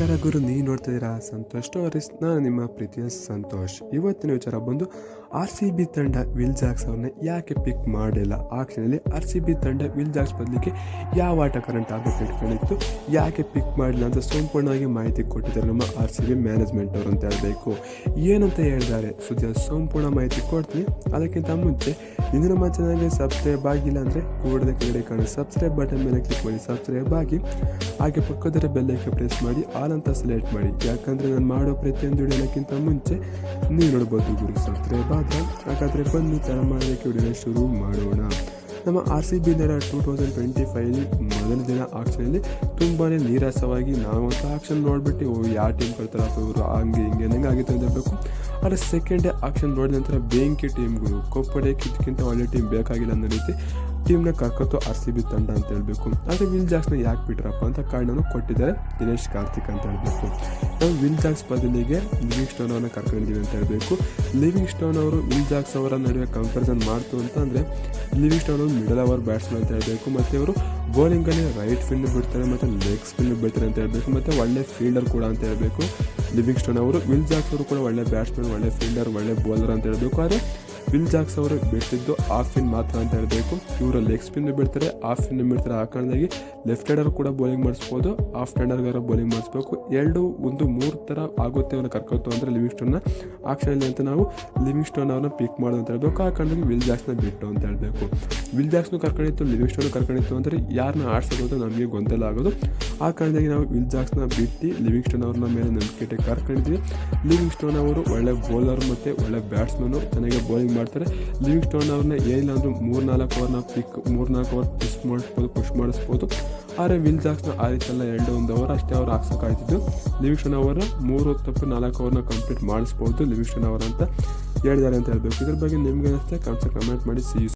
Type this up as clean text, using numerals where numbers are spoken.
ನಮಸ್ಕಾರ ಗುರು, ನೀವು ನೋಡ್ತಿದ್ದೀರಾ ಸಂತೋಷ್ ಸ್ಟೋರೀಸ್. ನಾನು ನಿಮ್ಮ ಪ್ರೀತಿಯ ಸಂತೋಷ್. ಇವತ್ತಿನ ವಿಚಾರ ಬಂದು RCB ತಂಡ ವಿಲ್ ಜಾಕ್ಸ್ ಅವ್ರನ್ನ ಯಾಕೆ ಪಿಕ್ ಮಾಡಿಲ್ಲ. ಆಕ್ಷನಲ್ಲಿ RCB ತಂಡ ವಿಲ್ ಜಾಕ್ಸ್ ಬದಲಿಗೆ ಯಾವ ಆಟಗಾರನ ಟಾರ್ಗೆಟ್ ಇಟ್ಕೊಂಡಿತ್ತು, ಯಾಕೆ ಪಿಕ್ ಮಾಡಿಲ್ಲ ಅಂತ ಸಂಪೂರ್ಣವಾಗಿ ಮಾಹಿತಿ ಕೊಟ್ಟಿದ್ದಾರೆ ನಮ್ಮ RCB ಮ್ಯಾನೇಜ್ಮೆಂಟ್ ಅವರು ಅಂತ ಹೇಳಬೇಕು. ಏನಂತ ಹೇಳಿದ್ದಾರೆ ಸುದ್ದಿ ಸಂಪೂರ್ಣ ಮಾಹಿತಿ ಕೊಡ್ತೀನಿ. ಅದಕ್ಕಿಂತ ಮುಂಚೆ ಇನ್ನು ನಮ್ಮ ಚಾನಲ್ಗೆ ಸಬ್ಸ್ಕ್ರೈಬ್ ಆಗಿಲ್ಲ ಅಂದರೆ ಕೂಡಲೇ ಕೆಳಗಡೆ ಕಾಣೋ ಸಬ್ಸ್ಕ್ರೈಬ್ ಬಟನ್ ಮೇಲೆ ಕ್ಲಿಕ್ ಮಾಡಿ ಸಬ್ಸ್ಕ್ರೈಬ್ ಆಗಿ, ಹಾಗೆ ಪಕ್ಕದ ಬೆಲ್ ಐಕಾನ್ ಪ್ರೆಸ್ ಮಾಡಿ ಆಲ್ ಅಂತ ಸೆಲೆಕ್ಟ್ ಮಾಡಿ. ಯಾಕಂದರೆ ನಾನು ಮಾಡೋ ಪ್ರತಿಯೊಂದು ವಿಡಿಯೋಕ್ಕಿಂತ ಮುಂಚೆ ನೀವು ನೋಡ್ಬೋದು ಗುರು ಸಬ್ಸ್ಕ್ರೈಬ್ ಆದರೆ. ಹಾಗಾದರೆ ಬನ್ನಿ ತಡ ಮಾಡೋದಕ್ಕೆ ವಿಡಿಯೋನ ಶುರು ಮಾಡೋಣ. ನಮ್ಮ RCB 2025 ಮೊದಲ ದಿನ ಆಕ್ಷನಲ್ಲಿ ತುಂಬಾ ನೀರಸವಾಗಿ ನಾವಂತ ಆಕ್ಷನ್ ನೋಡಿಬಿಟ್ಟು ಯಾವ ಟೀಮ್ ಕಳ್ತಾರಪ್ಪ ಇವರು ಹಂಗೆ ಹಿಂಗೆ ಹೆಂಗೆ ಆಗಿತ್ತು ಅಂತ ಹೇಳಬೇಕು. ಆದರೆ ಸೆಕೆಂಡ್ ಡೇ ಆಕ್ಷನ್ ನೋಡಿದ ನಂತರ ಬೆಂಕಿ ಟೀಮ್ಗಳು ಕೊಪ್ಪಡೆಗೆ ಇದಕ್ಕಿಂತ ಒಳ್ಳೆ ಟೀಮ್ ಬೇಕಾಗಿಲ್ಲ ಅನ್ನೋ ರೀತಿ ಟೀಮ್ನ ಕರ್ಕೊತ್ತು RCB ತಂಡ ಅಂತ ಹೇಳಬೇಕು. ಆದರೆ ವಿಲ್ ಜಾಕ್ಸ್ನ ಯಾಕೆ ಬಿಟ್ರಪ್ಪ ಅಂತ ಕಾರಣನೂ ಕೊಟ್ಟಿದ್ದಾರೆ ದಿನೇಶ್ ಕಾರ್ತಿಕ್ ಅಂತ ಹೇಳಬೇಕು. ನಾವು ವಿಲ್ ಜಾಕ್ಸ್ ಬದಲಿಗೆ ಲಿವಿಂಗ್ ಸ್ಟೋನ್ ಅವ್ರನ್ನ ಕರ್ಕೊಂಡಿದ್ದೀವಿ ಅಂತ ಹೇಳಬೇಕು. ಲಿವಿಂಗ್ ಸ್ಟೋನ್ ಅವರು ವಿಲ್ ಜಾಕ್ಸ್ ಅವರ ನಡುವೆ ಕಂಪ್ಯಾರಿಸನ್ ಮಾಡ್ತು ಅಂತಂದರೆ ಲಿವಿಂಗ್ ಸ್ಟೋನ್ ಅವರು ಮಿಡಲ್ ಓವರ್ ಬ್ಯಾಟ್ಸ್ಮನ್ ಅಂತ ಹೇಳಬೇಕು. ಮತ್ತು ಅವರು ಬೌಲಿಂಗಲ್ಲಿ ರೈಟ್ ಸ್ಪಿನ್ ಬಿಡ್ತಾರೆ ಮತ್ತು ಲೆಗ್ ಸ್ಪಿನ್ ಬಿಡ್ತಾರೆ ಅಂತ ಹೇಳಬೇಕು. ಮತ್ತು ಒಳ್ಳೆ ಫೀಲ್ಡರ್ ಕೂಡ ಅಂತ ಹೇಳಬೇಕು ಲಿವಿಂಗ್ ಸ್ಟೋನ್ ಅವರು. ವಿಲ್ ಜಾಕ್ಸ್ ಅವರು ಕೂಡ ಒಳ್ಳೆ ಬ್ಯಾಟ್ಸ್ಮನ್, ಒಳ್ಳೆ ಫೀಲ್ಡರ್, ಒಳ್ಳೆ ಬೌಲರ್ ಅಂತ ಹೇಳಬೇಕು. ಆದರೆ ವಿಲ್ ಜಾಕ್ಸ್ ಅವರು ಬಿಡ್ತಿದ್ದು ಆಫ್ ಸ್ಪಿನ್ ಮಾತ್ರ ಅಂತ ಹೇಳಬೇಕು. ಇವರು ಲೆಗ್ ಸ್ಪಿನ್ ಬಿಡ್ತಾರೆ, ಆಫ್ ಸ್ಪಿನ್ ಬಿಡ್ತಾರೆ. ಆ ಕಾರಣದಾಗಿ ಲೆಫ್ಟ್ ಹ್ಯಾಂಡರ್ ಕೂಡ ಬೌಲಿಂಗ್ ಮಾಡಿಸ್ಬೋದು, ಆಫ್ ಹ್ಯಾಂಡರ್ಗಾರ ಬೌಲಿಂಗ್ ಮಾಡಿಸ್ಬೇಕು. ಮೂರು ಥರ ಆಗುತ್ತೆ ಅವ್ರನ್ನ ಕರ್ಕೊತು ಅಂದರೆ ಲಿವಿಂಗ್ ಸ್ಟೋನ್ನ ಆಕ್ಷನಲ್ಲಿ ಅಂತ ನಾವು ಲಿವಿಂಗ್ ಸ್ಟೋನ್ ಅವ್ರನ್ನ ಪಿಕ್ ಮಾಡೋದು ಅಂತ ಹೇಳಬೇಕು. ಆ ಕಾರಣದಾಗಿ ವಿಲ್ ಜಾಕ್ಸ್ನ ಬಿಟ್ಟು ಅಂತ ಹೇಳಬೇಕು. ವಿಲ್ ಜಾಕ್ಸ್ನು ಕರ್ಕೊಂಡಿತ್ತು, ಲಿವಿಂಗ್ ಸ್ಟೋನ್ ಕರ್ಕೊಂಡಿತ್ತು ಅಂದರೆ ಯಾರನ್ನ ಆಡ್ಸೋದು ಅಂತ ನಮಗೆ ಗೊಂದಲ ಆಗೋದು. ಆ ಕಾರಣದಾಗಿ ನಾವು ವಿಲ್ ಜಾಕ್ಸ್ನ ಬಿಟ್ಟು ಲಿವಿಂಗ್ ಸ್ಟೋನ್ ಅವ್ರನ್ನ ಮೇಲೆ ನಂಬಿಕೆ ಕರ್ಕೊಂಡಿದ್ವಿ. ಲಿವಿಂಗ್ ಸ್ಟೋನ್ ಅವರು ಒಳ್ಳೆ ಬೌಲರ್ ಮತ್ತು ಒಳ್ಳೆ ಬ್ಯಾಟ್ಸ್ಮನ್ನು, ಚೆನ್ನಾಗಿ ಬೌಲಿಂಗ್ ಮಾಡ್ತಾರೆ. ಲಿವಿಂಗ್ ಸ್ಟೋನ್ ಅವ್ರನ್ನ ಏನಿಲ್ಲ ಅಂದರೂ 3-4 ಓವರ್ ಪುಷ್ ಮಾಡಿಸ್ಬೋದು. ಆದರೆ ವಿಲ್ ಜಾಕ್ಸ್ನ ಆ ರೀತಿಯೆಲ್ಲ 1 ಓವರ್ ಅಷ್ಟೇ ಅವ್ರು ಹಾಕ್ಸೋಕ್ಕಾಗ್ತಿದ್ದು. ಲಿವಿಂಗ್ ಸ್ಟೋನ್ ಅವರ 3-4 ಓವರ್ನ ಕಂಪ್ಲೀಟ್ ಮಾಡಿಸ್ಬೋದು ಲಿವಿಂಗ್ ಸ್ಟೋನ್ ಅವರ ಅಂತ ಹೇಳಿದ್ದಾರೆ ಅಂತ ಹೇಳಬೇಕು. ಇದ್ರ ಬಗ್ಗೆ ನಿಮ್ಗೆ ಅನಿಸುತ್ತೆ ಕಮೆಂಟ್ ಮಾಡಿ.